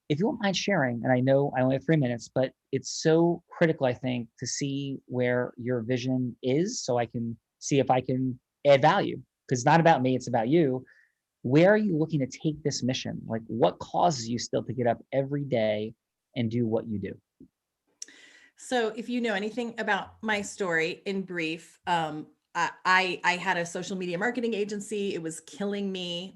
if you won't mind sharing, and I know I only have 3 minutes, but it's so critical, I think, to see where your vision is so I can see if I can add value. Because it's not about me, it's about you. Where are you looking to take this mission? Like, what causes you still to get up every day and do what you do? So if you know anything about my story in brief, I had a social media marketing agency. It was killing me.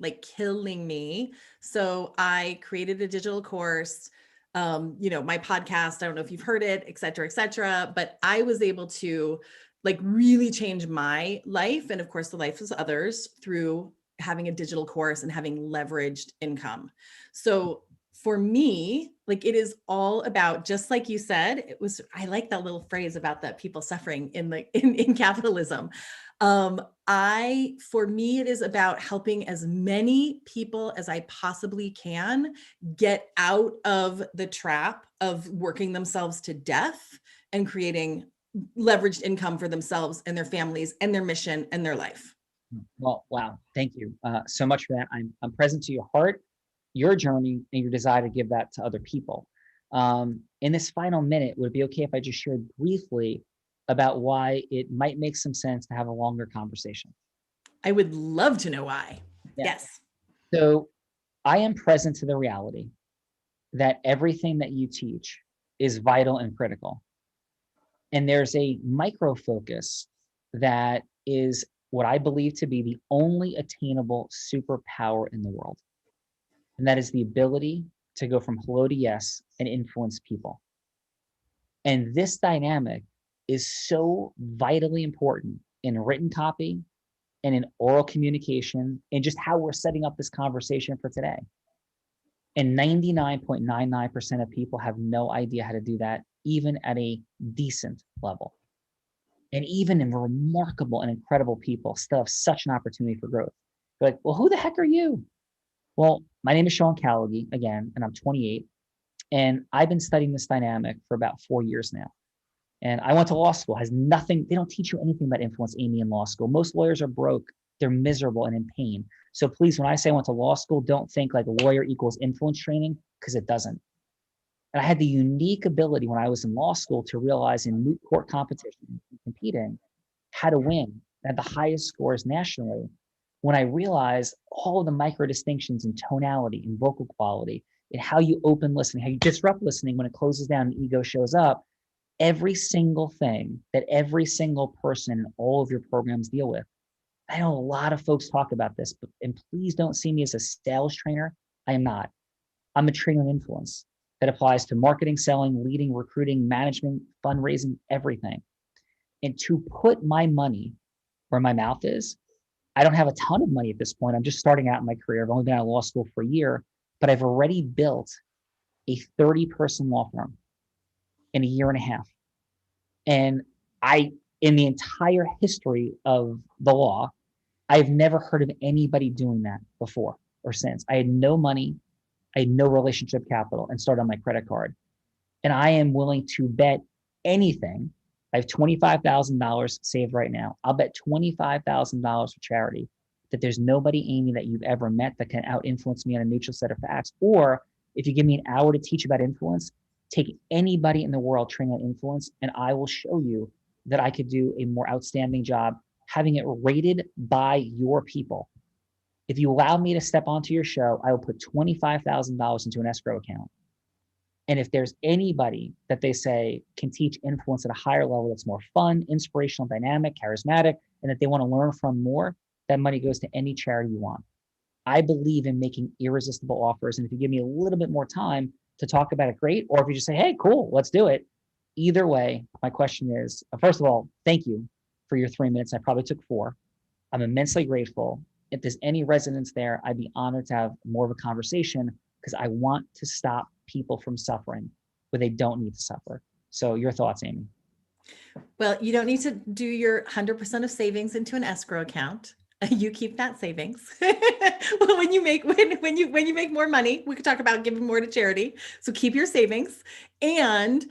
So I created a digital course, my podcast, I don't know if you've heard it, et cetera, but I was able to really change my life. And of course the life of others through having a digital course and having leveraged income. So for me, it is all about, just like you said, I like that little phrase about the people suffering in capitalism. For me, it is about helping as many people as I possibly can get out of the trap of working themselves to death and creating leveraged income for themselves and their families and their mission and their life. Well, wow. Thank you so much for that. I'm present to your heart, your journey, and your desire to give that to other people. In this final minute, would it be okay if I just shared briefly about why it might make some sense to have a longer conversation? I would love to know why. Yeah. Yes. So I am present to the reality that everything that you teach is vital and critical. And there's a micro focus that is what I believe to be the only attainable superpower in the world. And that is the ability to go from hello to yes and influence people. And this dynamic is so vitally important in written copy and in oral communication and just how we're setting up this conversation for today. And 99.99% of people have no idea how to do that, even at a decent level. And even in remarkable and incredible people still have such an opportunity for growth. They're like, well, who the heck are you? Well, my name is Sean Callaghy, again, and I'm 28. And I've been studying this dynamic for about 4 years now. And I went to law school, has nothing, they don't teach you anything about influence, Amy, in law school. Most lawyers are broke, they're miserable and in pain. So please, when I say I went to law school, don't think like a lawyer equals influence training, because it doesn't. And I had the unique ability when I was in law school to realize in moot court competition, competing, how to win at the highest scores nationally. When I realized all of the micro distinctions in tonality and vocal quality, and how you open listening, how you disrupt listening when it closes down and ego shows up, every single thing that every single person in all of your programs deal with. I know a lot of folks talk about this, and please don't see me as a sales trainer. I am not. I'm a trainer in influence that applies to marketing, selling, leading, recruiting, management, fundraising, everything. And to put my money where my mouth is, I don't have a ton of money at this point. I'm just starting out in my career. I've only been out of law school for a year, but I've already built a 30-person law firm in a year and a half. And in the entire history of the law, I've never heard of anybody doing that before or since. I had no money, I had no relationship capital, and started on my credit card. And I am willing to bet anything. I have $25,000 saved right now. I'll bet $25,000 for charity that there's nobody, Amy, that you've ever met that can out-influence me on a neutral set of facts. Or if you give me an hour to teach about influence, take anybody in the world training on influence, and I will show you that I could do a more outstanding job having it rated by your people. If you allow me to step onto your show, I will put $25,000 into an escrow account. And if there's anybody that they say can teach influence at a higher level that's more fun, inspirational, dynamic, charismatic, and that they want to learn from more, that money goes to any charity you want. I believe in making irresistible offers. And if you give me a little bit more time to talk about it, great. Or if you just say, hey, cool, let's do it. Either way, my question is, first of all, thank you for your 3 minutes. I probably took 4. I'm immensely grateful. If there's any resonance there, I'd be honored to have more of a conversation, because I want to stop people from suffering where they don't need to suffer. So your thoughts, Amy? Well, you don't need to do your 100% of savings into an escrow account. You keep that savings. Well, when you make more money, we could talk about giving more to charity. So keep your savings. And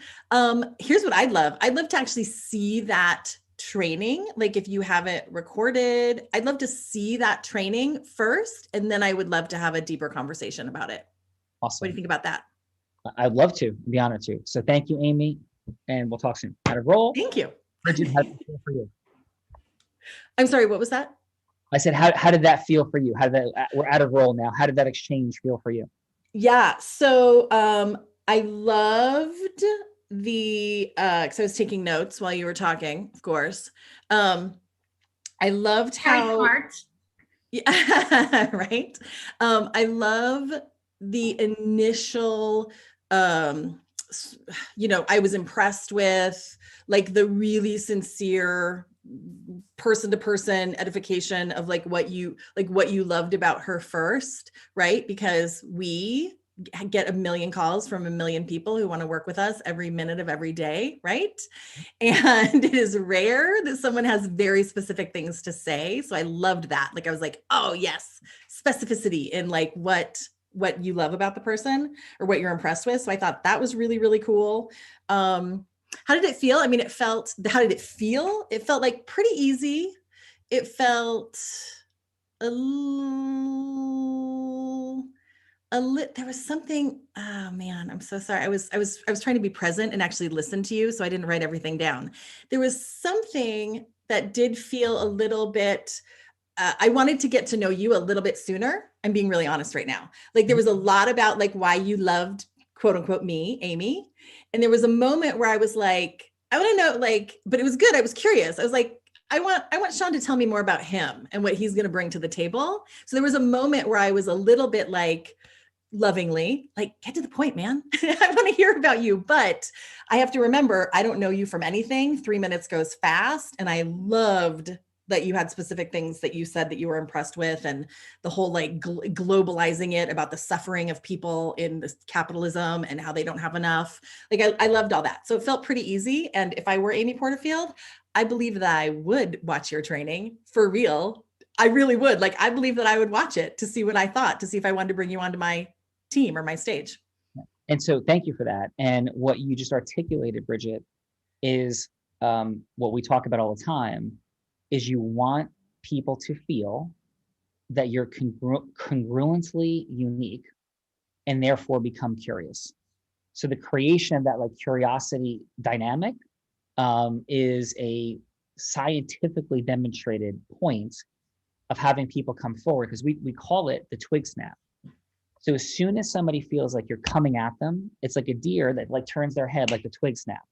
here's what I'd love. I'd love to actually see that training. Like if you have it recorded, I'd love to see that training first, and then I would love to have a deeper conversation about it. Awesome. What do you think about that? I'd love to. Be honored to. So thank you, Amy, and we'll talk soon. How to roll. Thank you. Bridget, how did it feel for you? I'm sorry, what was that? I said, how did that feel for you? How did that, we're out of roll now. How did that exchange feel for you? Yeah. So I loved the, cause I was taking notes while you were talking, of course. I loved how, smart. Yeah, right. I love the initial, I was impressed with like the really sincere person to person edification of like what you loved about her first, right? Because we get a million calls from a million people who want to work with us every minute of every day, right? And it is rare that someone has very specific things to say. So I loved that. Like I was like, oh yes, specificity in like what you love about the person or what you're impressed with. So I thought that was really, really cool. How did it feel? I mean, how did it feel? It felt like pretty easy. It felt there was something, oh man, I'm so sorry. I was trying to be present and actually listen to you. So I didn't write everything down. There was something that did feel a little bit, I wanted to get to know you a little bit sooner. I'm being really honest right now. Like there was a lot about like why you loved quote unquote me, Amy. And there was a moment where I was like, I want to know, like, but it was good. I was curious. I was like, I want Sean to tell me more about him and what he's going to bring to the table. So there was a moment where I was a little bit like lovingly, like, get to the point, man. I want to hear about you, but I have to remember, I don't know you from anything. 3 minutes goes fast. And I loved that you had specific things that you said that you were impressed with, and the whole like globalizing it about the suffering of people in this capitalism and how they don't have enough. Like I loved all that. So it felt pretty easy. And if I were Amy Porterfield, I believe that I would watch your training for real. I really would. Like, I believe that I would watch it to see what I thought, to see if I wanted to bring you onto my team or my stage. And so thank you for that. And what you just articulated, Bridget, is what we talk about all the time, is you want people to feel that you're congruently unique and therefore become curious. So the creation of that like curiosity dynamic is a scientifically demonstrated point of having people come forward, because we call it the twig snap. So as soon as somebody feels like you're coming at them, it's like a deer that like turns their head like the twig snapped.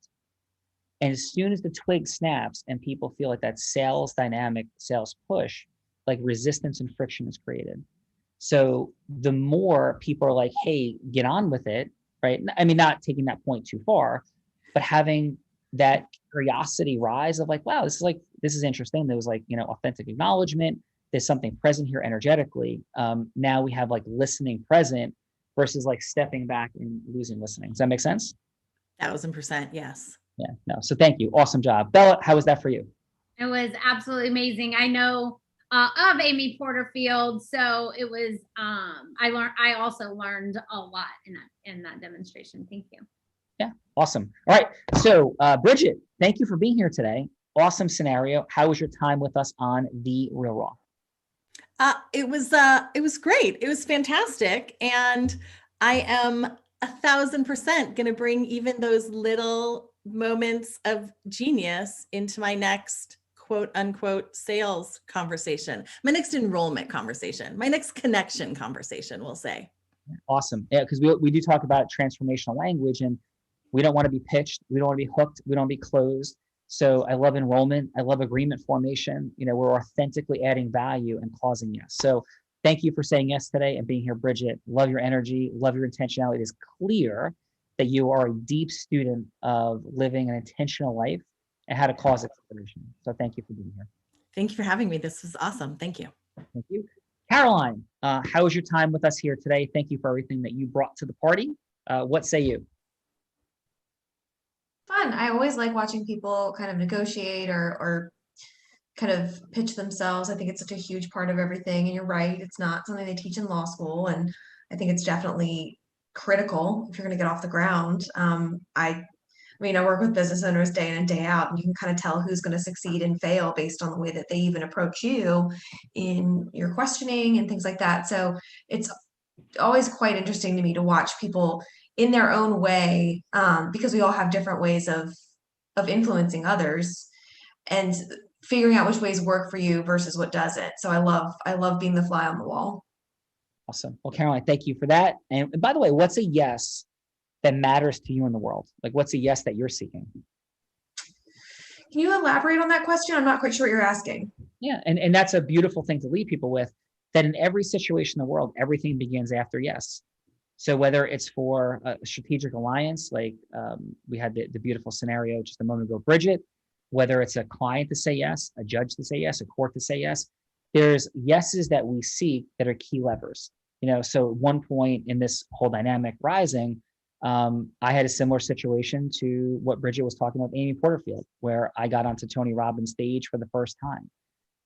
And as soon as the twig snaps and people feel like that sales dynamic, sales push, like resistance and friction is created. So the more people are like, hey, get on with it, right? I mean, not taking that point too far, but having that curiosity rise of like, wow, this is interesting. There was like, authentic acknowledgement. There's something present here energetically. Now we have like listening present versus like stepping back and losing listening. Does that make sense? 1000%, yes. Yeah, no. So thank you. Awesome job. Bella, how was that for you? It was absolutely amazing. I know of Amy Porterfield, so it was I also learned a lot in that demonstration. Thank you. Yeah, awesome. All right. So Bridget, thank you for being here today. Awesome scenario. How was your time with us on The Real Raw? It was great. It was fantastic. And I am 1000% going to bring even those little moments of genius into my next quote unquote sales conversation, my next enrollment conversation, my next connection conversation, we'll say. Awesome. Yeah, because we do talk about transformational language, and we don't want to be pitched. We don't want to be hooked. We don't want to be closed. So I love enrollment. I love agreement formation. We're authentically adding value and causing yes. So thank you for saying yes today and being here, Bridget. Love your energy. Love your intentionality. It is clear that you are a deep student of living an intentional life and how to cause acceleration. So thank you for being here. Thank you for having me. This was awesome. Thank you. Thank you. Caroline, how was your time with us here today? Thank you for everything that you brought to the party. What say you? Fun. fun. I always like watching people kind of negotiate or kind of pitch themselves. I think it's such a huge part of everything. And you're right, it's not something they teach in law school. And I think it's definitely critical if you're going to get off the ground. I mean, I work with business owners day in and day out, and you can kind of tell who's going to succeed and fail based on the way that they even approach you in your questioning and things like that. So it's always quite interesting to me to watch people in their own way, because we all have different ways of influencing others and figuring out which ways work for you versus what doesn't. So I love being the fly on the wall. Awesome. Well, Caroline, thank you for that. And by the way, what's a yes that matters to you in the world? Like, what's a yes that you're seeking? Can you elaborate on that question? I'm not quite sure what you're asking. Yeah, and that's a beautiful thing to leave people with, that in every situation in the world, everything begins after yes. So whether it's for a strategic alliance, like we had the beautiful scenario just a moment ago, Bridget, whether it's a client to say yes, a judge to say yes, a court to say yes, there's yeses that we seek that are key levers. So at one point in this whole dynamic rising, I had a similar situation to what Bridget was talking about, Amy Porterfield, where I got onto Tony Robbins' stage for the first time.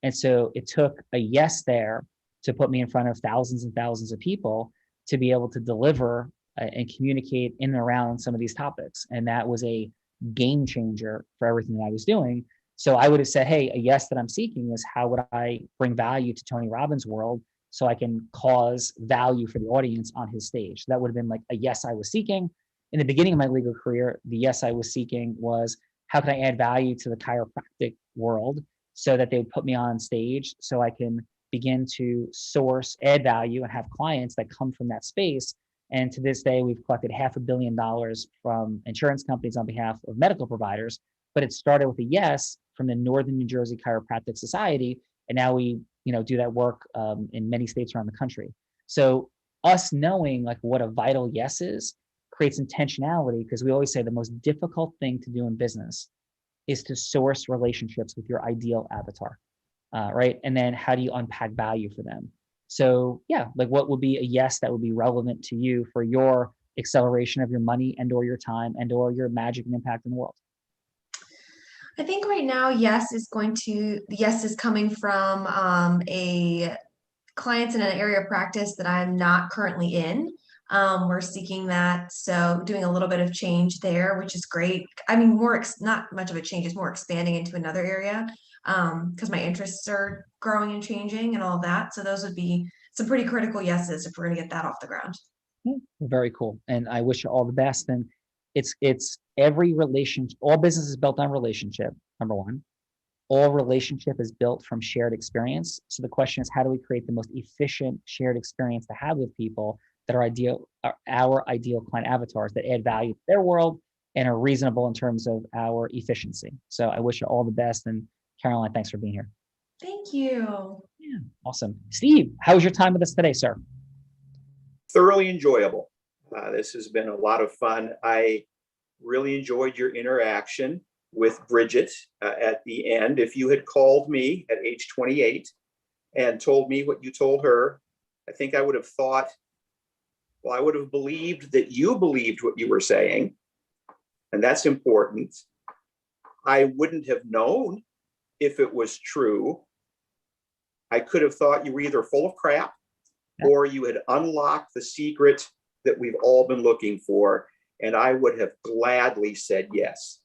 And so it took a yes there to put me in front of thousands and thousands of people to be able to deliver and communicate in and around some of these topics. And that was a game changer for everything that I was doing. So I would have said, hey, a yes that I'm seeking is how would I bring value to Tony Robbins' world so I can cause value for the audience on his stage. That would have been like a yes I was seeking. In the beginning of my legal career, the yes I was seeking was how can I add value to the chiropractic world so that they would put me on stage so I can begin to source, add value, and have clients that come from that space. And to this day, we've collected $500 million from insurance companies on behalf of medical providers. But it started with a yes from the Northern New Jersey Chiropractic Society. And now we do that work in many states around the country. So us knowing like what a vital yes is creates intentionality, because we always say the most difficult thing to do in business is to source relationships with your ideal avatar, right? And then how do you unpack value for them? So yeah, like what would be a yes that would be relevant to you for your acceleration of your money and or your time and or your magic and impact in the world? I think right now, yes is coming from a clients in an area of practice that I'm not currently in. We're seeking that, so doing a little bit of change there, which is great. I mean, not much of a change, it's more expanding into another area because my interests are growing and changing and all of that. So those would be some pretty critical yeses if we're going to get that off the ground. Very cool, and I wish you all the best. And it's every relationship. All business is built on relationship. Number one, all relationship is built from shared experience. So the question is, how do we create the most efficient shared experience to have with people that are our ideal client avatars that add value to their world and are reasonable in terms of our efficiency. So I wish you all the best. And Caroline, thanks for being here. Thank you. Yeah, awesome. Steve, how was your time with us today, sir? Thoroughly enjoyable. This has been a lot of fun. I really enjoyed your interaction with Bridget at the end. If you had called me at age 28 and told me what you told her, I think I would have thought, well, I would have believed that you believed what you were saying, and that's important. I wouldn't have known if it was true. I could have thought you were either full of crap or you had unlocked the secret that we've all been looking for, and I would have gladly said yes.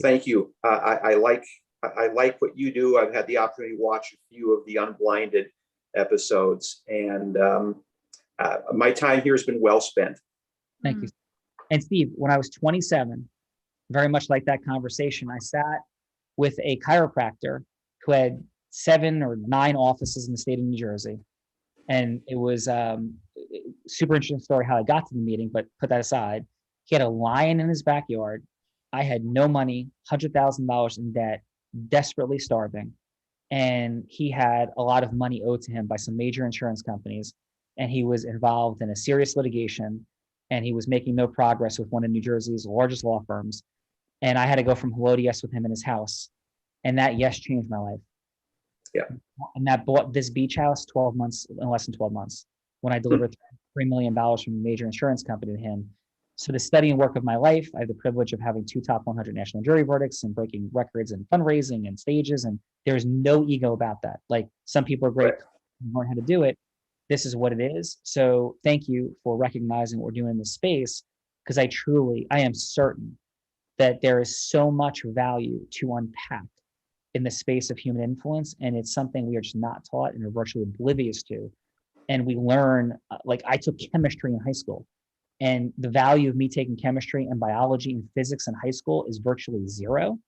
Thank you. I like what you do. I've had the opportunity to watch a few of the Unblinded episodes, and my time here has been well spent. Thank you. And Steve, when I was 27, very much like that conversation, I sat with a chiropractor who had 7 or 9 offices in the state of New Jersey. And it was super interesting story how I got to the meeting, but put that aside. He had a lion in his backyard. I had no money, $100,000 in debt, desperately starving. And he had a lot of money owed to him by some major insurance companies. And he was involved in a serious litigation, and he was making no progress with one of New Jersey's largest law firms. And I had to go from hello to yes with him in his house. And that yes changed my life. Yeah. And that bought this beach house in less than 12 months. When I delivered $3 million from a major insurance company to him, So the study and work of my life, I have the privilege of having 2 top 100 national jury verdicts and breaking records in fundraising and stages. And there's no ego about that. Like, some people are great, learn how to do it. This is what it is. So thank you for recognizing what we're doing in this space, because I am certain that there is so much value to unpack in the space of human influence. And it's something we are just not taught and are virtually oblivious to. And we learn, like, I took chemistry in high school, and the value of me taking chemistry and biology and physics in high school is virtually zero.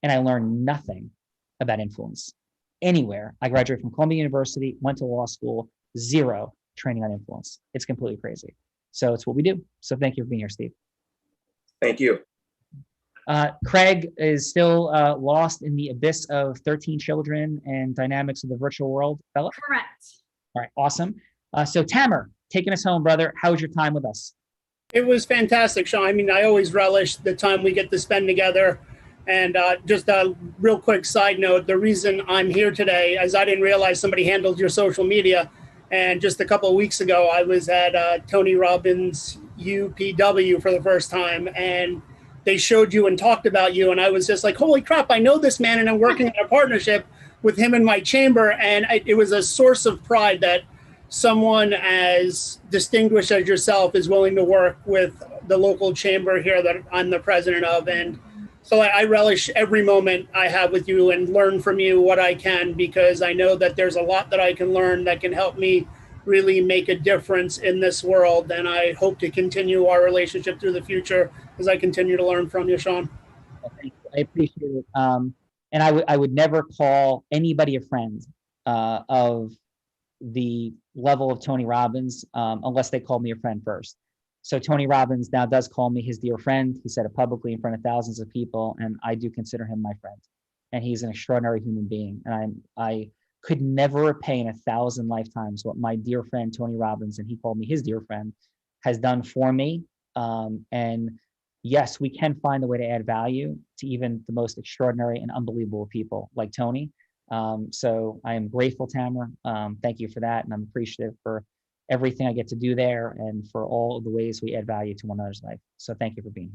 And I learned nothing about influence anywhere. I graduated from Columbia University, went to law school, zero training on influence. It's completely crazy. So it's what we do. So thank you for being here, Steve. Thank you. Craig is still lost in the abyss of 13 children and dynamics of the virtual world. Bella? Correct. All right, awesome. So Tamer, taking us home, brother. How was your time with us? It was fantastic, Sean. I mean, I always relish the time we get to spend together. And just a real quick side note, the reason I'm here today is I didn't realize somebody handled your social media. And just a couple of weeks ago, I was at Tony Robbins' UPW for the first time. And they showed you and talked about you. And I was just like, holy crap, I know this man. And I'm working in a partnership with him in my chamber. And it was a source of pride that someone as distinguished as yourself is willing to work with the local chamber here that I'm the president of. And so I relish every moment I have with you and learn from you what I can, because I know that there's a lot that I can learn that can help me really make a difference in this world. And I hope to continue our relationship through the future as I continue to learn from you, Sean. Thank you. I appreciate it. And I would never call anybody a friend of the level of Tony Robbins unless they called me a friend first. So Tony Robbins now does call me his dear friend. He said it publicly in front of thousands of people, and I do consider him my friend. And he's an extraordinary human being. And I could never repay in 1,000 lifetimes what my dear friend Tony Robbins, and he called me his dear friend, has done for me. And yes, we can find a way to add value to even the most extraordinary and unbelievable people like Tony. So I am grateful, Tamer. Thank you for that. And I'm appreciative for everything I get to do there and for all of the ways we add value to one another's life. So thank you for being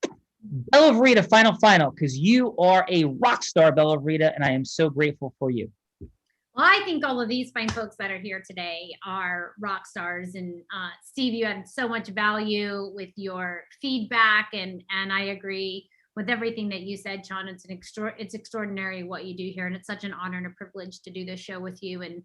here. Bella Verita, final, because you are a rock star, Bella Verita, and I am so grateful for you. Well, I think all of these fine folks that are here today are rock stars. And Steve, you had so much value with your feedback, and I agree with everything that you said, Sean. It's extraordinary what you do here, and it's such an honor and a privilege to do this show with you. And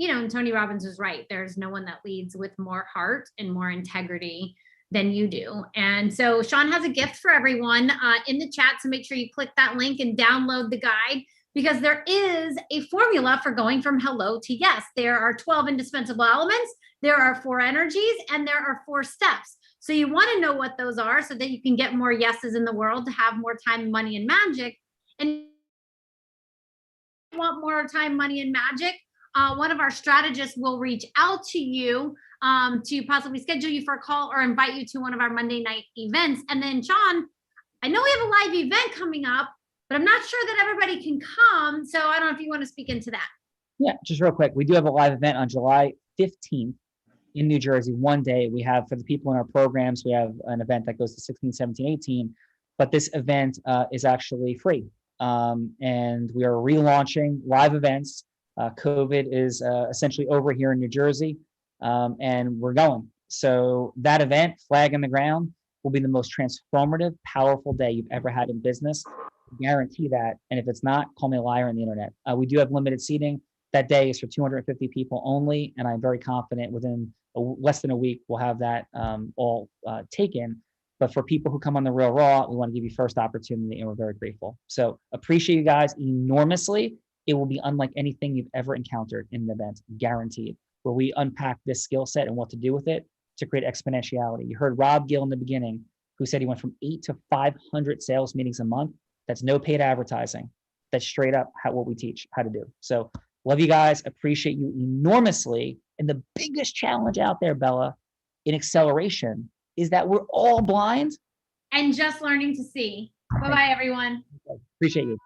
and Tony Robbins was right. There's no one that leads with more heart and more integrity than you do. And so Sean has a gift for everyone in the chat. So make sure you click that link and download the guide, because there is a formula for going from hello to yes. There are 12 indispensable elements. There are 4 energies, and there are 4 steps. So you want to know what those are so that you can get more yeses in the world to have more time, money, and magic. And if you want more time, money, and magic, one of our strategists will reach out to you to possibly schedule you for a call or invite you to one of our Monday night events. And then, Sean, I know we have a live event coming up, but I'm not sure that everybody can come. So I don't know if you want to speak into that. Yeah, just real quick. We do have a live event on July 15th in New Jersey. One day we have, for the people in our programs, we have an event that goes to 16, 17, 18. But this event is actually free. And we are relaunching live events. COVID is essentially over here in New Jersey, and we're going. So that event, Flag in the Ground, will be the most transformative, powerful day you've ever had in business. I guarantee that. And if it's not, call me a liar on the internet. We do have limited seating. That day is for 250 people only, and I'm very confident within less than a week we'll have that all taken. But for people who come on the Real Raw, we want to give you first opportunity, and we're very grateful. So appreciate you guys enormously. It will be unlike anything you've ever encountered in an event, guaranteed, where we unpack this skill set and what to do with it to create exponentiality. You heard Rob Gill in the beginning, who said he went from 8 to 500 sales meetings a month. That's no paid advertising. That's straight up what we teach how to do. So love you guys, appreciate you enormously. And the biggest challenge out there, Bella, in acceleration is that we're all blind and just learning to see. Bye-bye, everyone. Appreciate you.